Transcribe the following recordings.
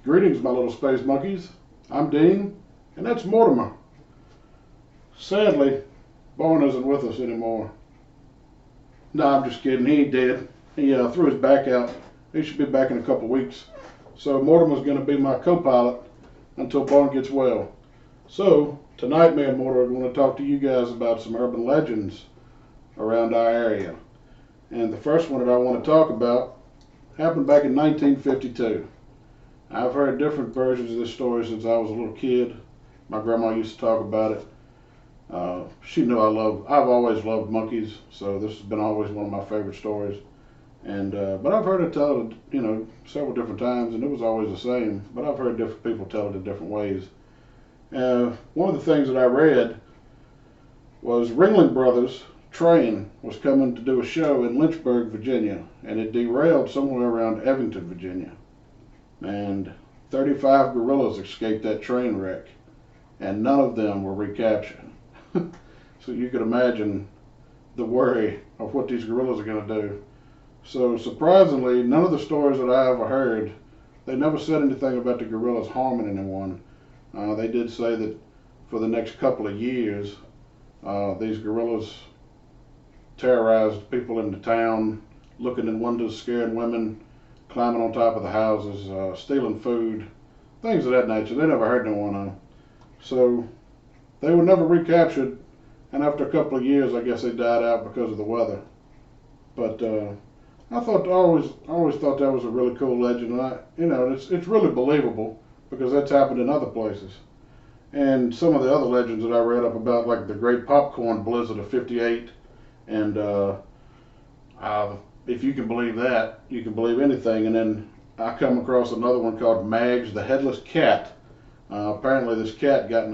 Greetings, my little space monkeys. I'm Dean, and that's Mortimer. Sadly, Barn isn't with us anymore. No, I'm just kidding. He ain't dead. He threw his back out. He should be back in a couple weeks. So Mortimer's going to be my co-pilot until Barn gets well. So tonight, me and Mortimer are going to talk to you guys about some urban legends around our area. And the first one that I want to talk about happened back in 1952. I've heard different versions of this story since I was a little kid. My grandma used to talk about it. She knew I've always loved monkeys, so this has been always one of my favorite stories. And but I've heard it told, several different times, and it was always the same. But I've heard different people tell it in different ways. One of the things that I read was Ringling Brothers train was coming to do a show in Lynchburg, Virginia, and it derailed somewhere around Evington, Virginia. And 35 guerrillas escaped that train wreck, and none of them were recaptured. So you could imagine the worry of what these guerrillas are going to do. So surprisingly, none of the stories that I ever heard, they never said anything about the guerrillas harming anyone. They did say that for the next couple of years, these guerrillas terrorized people in the town, looking in windows, scaring women, climbing on top of the houses, stealing food, things of that nature. They never hurt anyone. So they were never recaptured, and after a couple of years, I guess they died out because of the weather. But I always thought that was a really cool legend, and it's really believable because that's happened in other places. And some of the other legends that I read up about, like the Great Popcorn Blizzard of '58, and if you can believe that, you can believe anything. And then I come across another one called Mags, the headless cat. Apparently, this cat got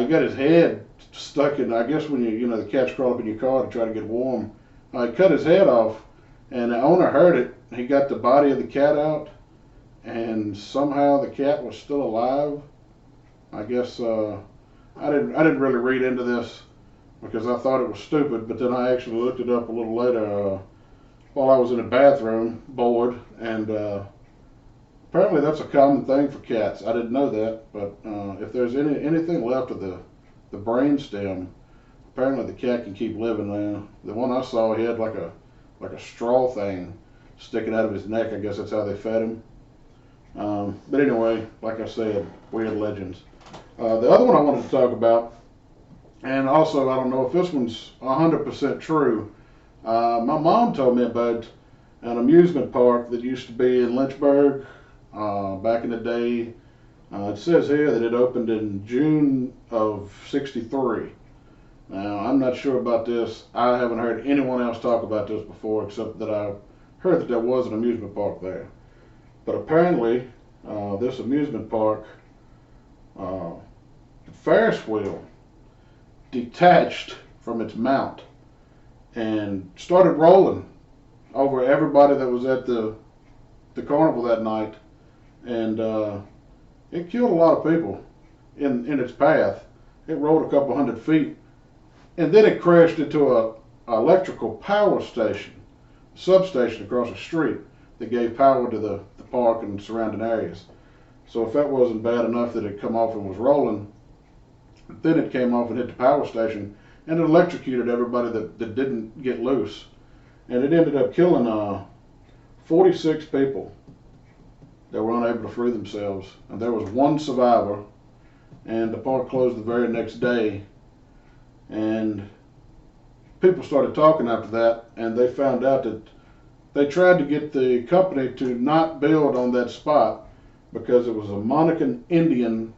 he got his head stuck in. I guess when the cats crawl up in your car to try to get warm. He cut his head off, and the owner heard it. He got the body of the cat out, and somehow the cat was still alive. I guess I didn't really read into this because I thought it was stupid, but then I actually looked it up a little later while I was in the bathroom, bored, and apparently that's a common thing for cats. I didn't know that, but if there's anything left of the brain stem, apparently the cat can keep living there. The one I saw, he had like a straw thing sticking out of his neck. I guess that's how they fed him. But anyway, like I said, weird legends. The other one I wanted to talk about, and also I don't know if this one's 100% true. My mom told me about an amusement park that used to be in Lynchburg back in the day. It says here that it opened in June of '63. Now, I'm not sure about this. I haven't heard anyone else talk about this before, except that I heard that there was an amusement park there. But apparently, this amusement park, the Ferris wheel detached from its mount and started rolling over everybody that was at the carnival that night, and it killed a lot of people in its path. It rolled a couple hundred feet, and then it crashed into a electrical power station, substation across the street that gave power to the park and surrounding areas. So if that wasn't bad enough that it come off and was rolling, then it came off and hit the power station, and it electrocuted everybody that didn't get loose. And it ended up killing 46 people that were unable to free themselves. And there was one survivor, and the park closed the very next day. And people started talking after that, and they found out that they tried to get the company to not build on that spot because it was a Monacan Indian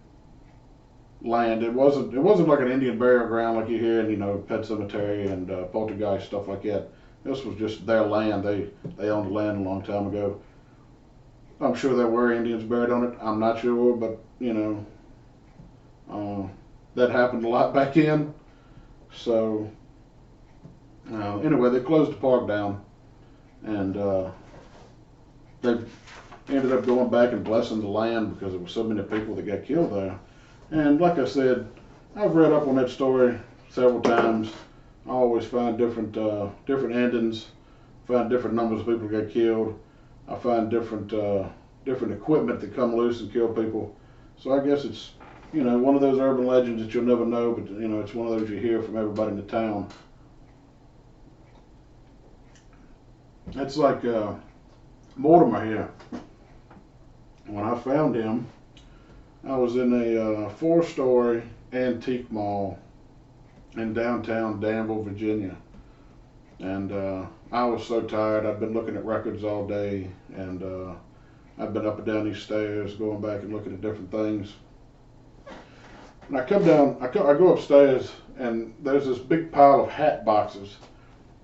land. It wasn't like an Indian burial ground like you hear in Pet Cemetery and Poltergeist, stuff like that. This was just their land. They owned the land a long time ago. I'm sure there were Indians buried on it. I'm not sure, but that happened a lot back then. So anyway, they closed the park down, and they ended up going back and blessing the land because there were so many people that got killed there. And like I said, I've read up on that story several times. I always find different endings, find different numbers of people that got killed. I find different different equipment that come loose and kill people. So I guess it's, you know, one of those urban legends that you'll never know, but you know, it's one of those you hear from everybody in the town. It's like Mortimer here. When I found him, I was in a 4-story antique mall in downtown Danville, Virginia. And I was so tired. I'd been looking at records all day, and I'd been up and down these stairs, going back and looking at different things. And I come down, I go upstairs, and there's this big pile of hat boxes.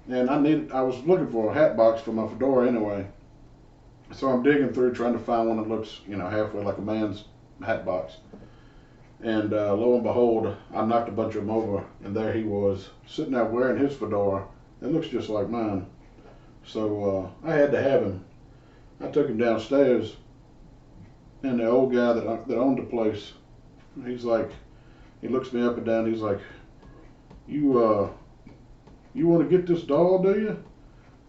And I was looking for a hat box for my fedora anyway. So I'm digging through trying to find one that looks, you know, halfway like a man's hat box. And lo and behold, I knocked a bunch of them over, and there he was, sitting there wearing his fedora. It looks just like mine. So I had to have him. I took him downstairs, and the old guy that owned the place, he's like, he looks me up and down, he's like, you want to get this doll, do you?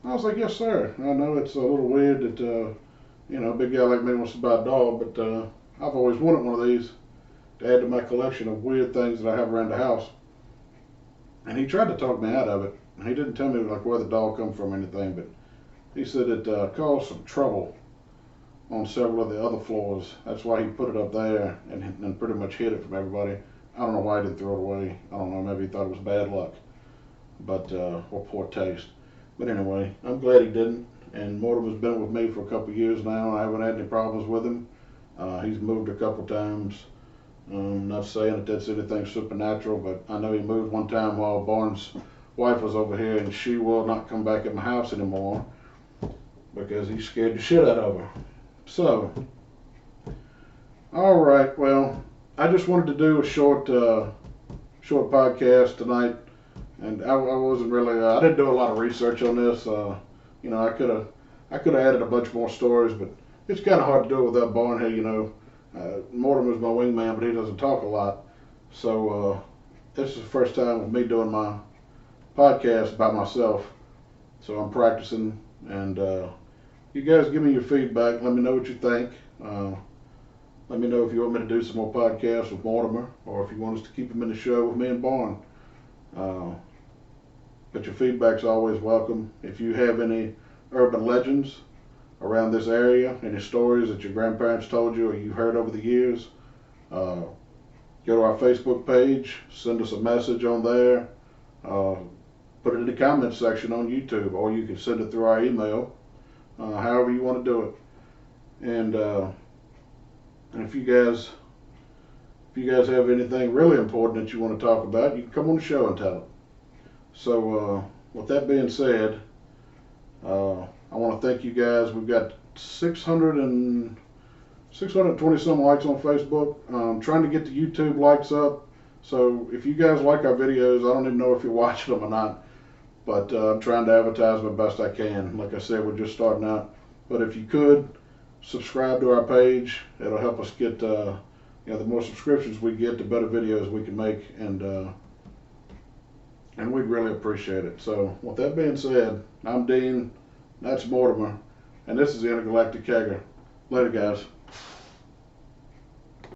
I was like, yes, sir. I know it's a little weird that, you know, a big guy like me wants to buy a doll, but I've always wanted one of these to add to my collection of weird things that I have around the house. And he tried to talk me out of it. He didn't tell me like where the doll come from or anything, but he said it caused some trouble on several of the other floors. That's why he put it up there and pretty much hid it from everybody. I don't know why he didn't throw it away. I don't know, maybe he thought it was bad luck, but or poor taste. But anyway, I'm glad he didn't. And Mortimer's been with me for a couple of years now. I haven't had any problems with him. He's moved a couple times. Not saying that that's anything supernatural, but I know he moved one time while Barnes' wife was over here, and she will not come back at my house anymore because he scared the shit out of her. So, all right, well, I just wanted to do a short podcast tonight, and I wasn't really, I didn't do a lot of research on this. You know, I could have added a bunch more stories, but it's kind of hard to do it without Barney. You know, Mortimer's my wingman, but he doesn't talk a lot. So this is the first time with me doing my podcast by myself. So I'm practicing, and you guys give me your feedback. Let me know what you think. Let me know if you want me to do some more podcasts with Mortimer, or if you want us to keep him in the show with me and Barn. But your feedback's always welcome. If you have any urban legends around this area, any stories that your grandparents told you or you've heard over the years, go to our Facebook page, send us a message on there, put it in the comments section on YouTube, or you can send it through our email, however you want to do it. And if you guys have anything really important that you want to talk about, you can come on the show and tell it. So with that being said, I want to thank you guys. We've got 620 some likes on Facebook. I'm trying to get the YouTube likes up. So if you guys like our videos, I don't even know if you're watching them or not, but I'm trying to advertise my best I can. Like I said, we're just starting out. But if you could subscribe to our page, it'll help us get, you know, the more subscriptions we get, the better videos we can make, and we'd really appreciate it. So with that being said, I'm Dean, that's Mortimer, and this is the Intergalactic Kegger. Later, guys.